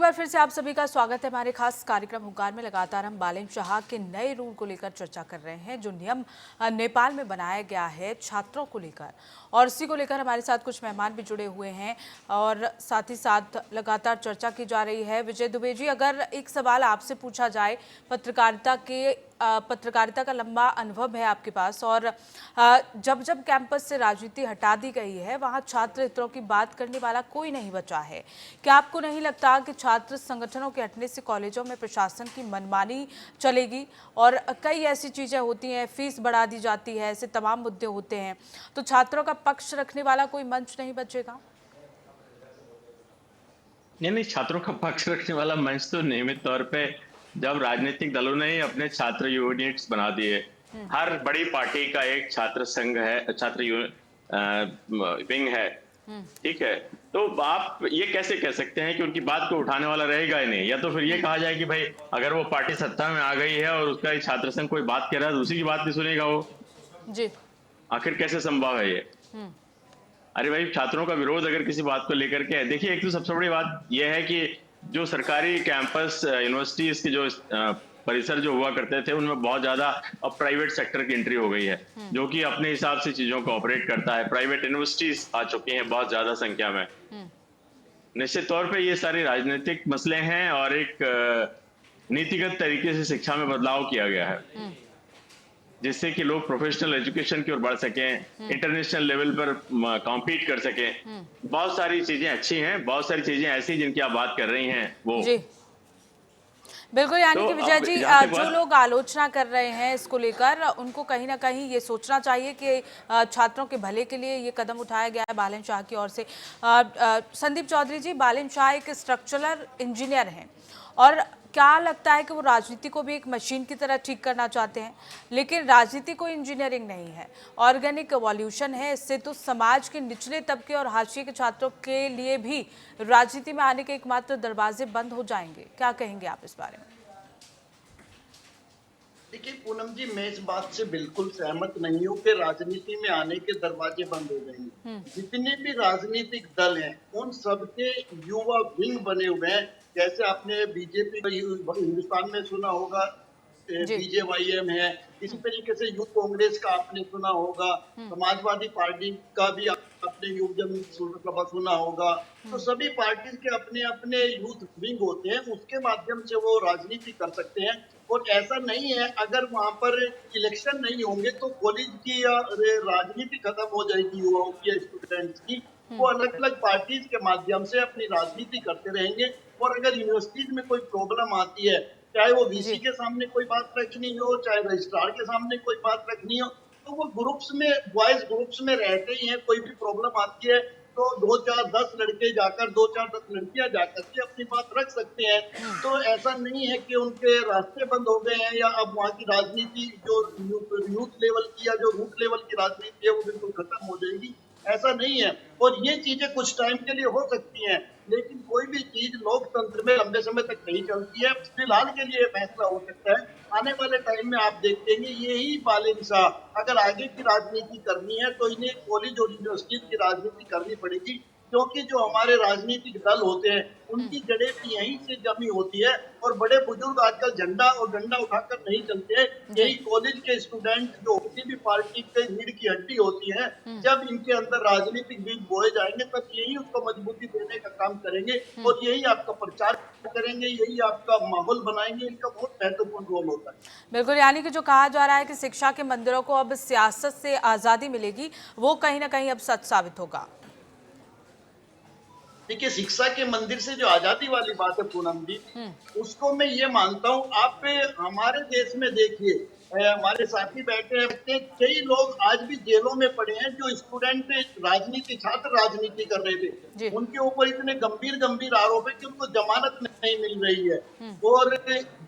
बार फिर से आप सभी का स्वागत है हमारे खास कार्यक्रम हुंकार में। लगातार हम बालेन शाह के नए रूल को लेकर चर्चा कर रहे हैं, जो नियम नेपाल में बनाया गया है छात्रों को लेकर, और इसी को लेकर हमारे साथ कुछ मेहमान भी जुड़े हुए हैं और साथ ही साथ लगातार चर्चा की जा रही है। विजय दुबे जी, अगर एक सवाल आपसे पूछा जाए, पत्रकारिता का लंबा अनुभव है आपके पास, और जब जब कैंपस से राजनीति हटा दी गई है वहाँ छात्र हितों की बात करने वाला कोई नहीं बचा है। क्या आपको नहीं लगता कि छात्र संगठनों के हटने से कॉलेजों में प्रशासन की मनमानी चलेगी? और कई ऐसी चीजें होती हैं, फीस बढ़ा दी जाती है, ऐसे तमाम मुद्दे होते हैं, तो छात्रों का पक्ष रखने वाला कोई मंच नहीं बचेगा? नहीं, छात्रों का पक्ष रखने वाला मंच तो नियमित तौर पे जब राजनीतिक दलों ने ही अपने छात्र यूनिट्स बना दिए। हर बड़ी पार्टी का एक छात्र संघ है, विंग है। ठीक है, तो आप ये कैसे कह सकते हैं कि उनकी बात को उठाने वाला रहेगा ही नहीं? या तो फिर ये कहा जाए कि भाई अगर वो पार्टी सत्ता में आ गई है और उसका एक छात्र संघ कोई बात कह रहा है तो उसी की बात नहीं सुनेगा वो? जी। आखिर कैसे संभव है ये? अरे भाई, छात्रों का विरोध अगर किसी बात को लेकर के है, देखिए, एक तो सबसे बड़ी बात यह है कि जो सरकारी कैंपस यूनिवर्सिटीज के जो परिसर जो हुआ करते थे, उनमें बहुत ज्यादा अब प्राइवेट सेक्टर की एंट्री हो गई है, जो कि अपने हिसाब से चीजों को ऑपरेट करता है। प्राइवेट यूनिवर्सिटीज आ चुकी हैं बहुत ज्यादा संख्या में। निश्चित तौर पे ये सारे राजनीतिक मसले हैं और एक नीतिगत तरीके से शिक्षा में बदलाव किया गया है, जिससे कि लोग प्रोफेशनल एजुकेशन की ओर बढ़ सकें, इंटरनेशनल लेवल पर कॉम्पीट कर सकें। बहुत सारी चीजें अच्छी हैं, बहुत सारी चीजें ऐसी जिनकी आप बात कर रही हैं वो। जी बिल्कुल, यानी तो कि विजय जी, जो लोग आलोचना कर रहे हैं इसको लेकर, उनको कहीं ना कहीं ये सोचना चाहिए कि छात्रों के भले के लिए ये कदम उठाया गया है बालेन शाह की ओर से। संदीप चौधरी जी, बालेन शाह एक स्ट्रक्चरल इंजीनियर हैं, और क्या लगता है कि वो राजनीति को भी एक मशीन की तरह ठीक करना चाहते हैं, लेकिन राजनीति कोई इंजीनियरिंग नहीं है, ऑर्गेनिक एवोल्यूशन है। इससे तो समाज के निचले तबके और हाशिए के छात्रों के लिए भी राजनीति में आने के एकमात्र दरवाजे बंद हो जाएंगे। क्या कहेंगे आप इस बारे में? देखिए पूनम जी, मैं इस बात से बिल्कुल सहमत नहीं हूँ कि राजनीति में आने के दरवाजे बंद हो जाएंगे। जितने भी राजनीतिक दल हैं, उन सबके युवा विंग बने हुए हैं। जैसे आपने बीजेपी हिंदुस्तान में सुना होगा, बीजेवाईएम है, इसी तरीके से यूथ कांग्रेस का आपने सुना होगा, समाजवादी पार्टी का भी आपने युवजन सभा सुना होगा। तो सभी पार्टी के अपने अपने यूथ विंग होते हैं, उसके माध्यम से वो राजनीति कर सकते हैं। और ऐसा नहीं है, अगर वहां पर इलेक्शन नहीं होंगे तो कॉलेज की या राजनीति खत्म हो जाएगी युवाओं की, स्टूडेंट्स की। वो अलग अलग पार्टीज के माध्यम से अपनी राजनीति करते रहेंगे। और अगर यूनिवर्सिटीज में कोई प्रॉब्लम आती है, चाहे वो वीसी के सामने कोई बात रखनी हो, चाहे रजिस्ट्रार के सामने कोई बात रखनी हो, तो वो ग्रुप्स में, बॉयज ग्रुप्स में रहते ही हैं। कोई भी प्रॉब्लम आती है तो 2-4-10 लड़के जाकर, 2-4-10 लड़कियां जाकर के अपनी बात रख सकते हैं। तो ऐसा नहीं है कि उनके रास्ते बंद हो गए हैं या अब वहाँ की राजनीति जो यूथ लेवल की या जो रूट लेवल की राजनीति है वो बिल्कुल खत्म हो जाएगी। ऐसा नहीं है। और ये चीजें कुछ टाइम के लिए हो सकती हैं, लेकिन कोई भी चीज लोकतंत्र में लंबे समय तक नहीं चलती है। फिलहाल के लिए फैसला हो सकता है, आने वाले टाइम में आप देखेंगे यही बालेन शाह अगर आगे की राजनीति करनी है तो इन्हें कॉलेज और यूनिवर्सिटी की राजनीति करनी पड़ेगी, क्योंकि जो हमारे राजनीतिक दल होते हैं उनकी जड़ें भी यहीं से जमी होती है। और बड़े बुजुर्ग आजकल झंडा और डंडा उठाकर नहीं चलते हैं। यही कॉलेज के स्टूडेंट जो किसी भी पार्टी के रीढ़ की हड्डी होती है, जब इनके अंदर राजनीतिक बीज बोए जाएंगे तब यही उसको मजबूती देने का काम करेंगे और यही आपका प्रचार करेंगे, यही आपका माहौल बनाएंगे। इनका बहुत महत्वपूर्ण रोल होता है। बिल्कुल, यानी कि जो कहा जा रहा है कि शिक्षा के मंदिरों को अब सियासत से आजादी मिलेगी, वो कहीं ना कहीं अब सच साबित होगा। देखिए, शिक्षा के मंदिर से जो आजादी वाली बात है पूनम जी, उसको मैं ये मानता हूँ। आप हमारे देश में देखिए, हमारे साथी बैठे हैं, कई लोग आज भी जेलों में पड़े हैं जो स्टूडेंट छात्र राजनीति कर रहे थे। उनके ऊपर इतने गंभीर गंभीर आरोप है कि उनको जमानत नहीं मिल रही है, और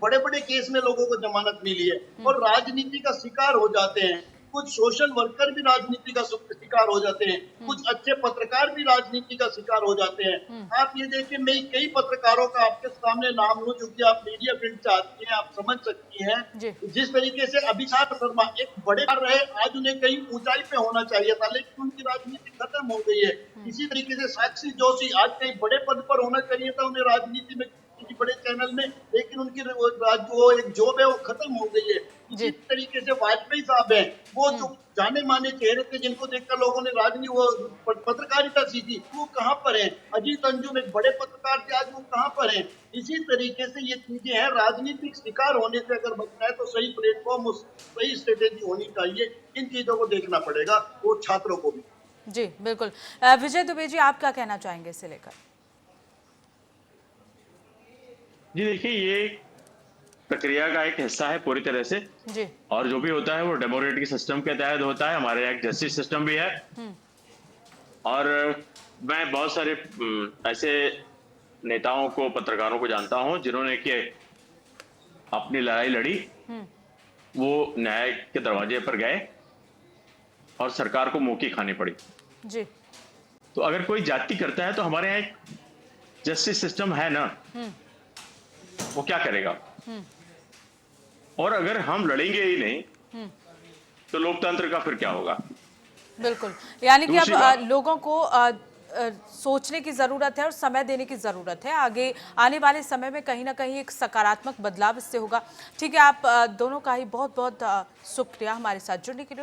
बड़े बड़े केस में लोगों को जमानत मिली है और राजनीति का शिकार हो जाते हैं। कुछ सोशल वर्कर भी राजनीति का शिकार हो जाते हैं, कुछ अच्छे पत्रकार भी राजनीति का शिकार हो जाते हैं। आप ये देखिए, मैं कई पत्रकारों का आपके सामने नाम लूं, क्योंकि आप मीडिया फील्ड से आती हैं, आप समझ सकती हैं। जिस तरीके से अभिषेक शर्मा एक बड़े रहे, आज उन्हें कहीं ऊंचाई पे होना चाहिए था, लेकिन उनकी राजनीति खत्म हो गई है। इसी तरीके से साक्षी जोशी आज कहीं बड़े पद पर होना चाहिए था, उन्हें राजनीति में बड़े चैनल में, लेकिन उनकी वो एक जॉब है वो खत्म हो गई है। जी। इसी तरीके से वाजपेयी साहब हैं, वो जो जाने माने चेहरे थे जिनको देखकर लोगों ने वो पत्रकारिता सीखी, वो कहाँ पर है? अजीत अंजुम एक बड़े पत्रकार थे, आज वो कहाँ पर हैं? इसी तरीके से ये चीजें हैं, राजनीतिक शिकार होने से अगर बचना है तो सही प्लेटफॉर्म, सही स्ट्रेटेजी होनी चाहिए। इन चीजों को देखना पड़ेगा, वो छात्रों को भी। जी बिल्कुल। विजय दुबे जी, आप क्या कहना चाहेंगे इसे लेकर? जी देखिए, ये प्रक्रिया का एक हिस्सा है पूरी तरह से। जी। और जो भी होता है वो डेमोक्रेटिक सिस्टम के तहत होता है। हमारे यहाँ एक जस्टिस सिस्टम भी है। और मैं बहुत सारे ऐसे नेताओं को, पत्रकारों को जानता हूं जिन्होंने कि अपनी लड़ाई लड़ी, वो न्याय के दरवाजे पर गए और सरकार को मुंह की खानी पड़ी। जी। तो अगर कोई जाति करता है तो हमारे यहाँ एक जस्टिस सिस्टम है ना, वो क्या करेगा? और अगर हम लड़ेंगे ही नहीं तो लोकतंत्र का फिर क्या होगा? बिल्कुल, यानी कि अब दूसरी बात, लोगों को सोचने की ज़रूरत है और समय देने की ज़रूरत है। आगे आने वाले समय में कहीं ना कहीं एक सकारात्मक बदलाव इससे होगा। ठीक है, आप दोनों का ही बहुत बहुत शुक्रिया हमारे साथ जुड़ने के लिए।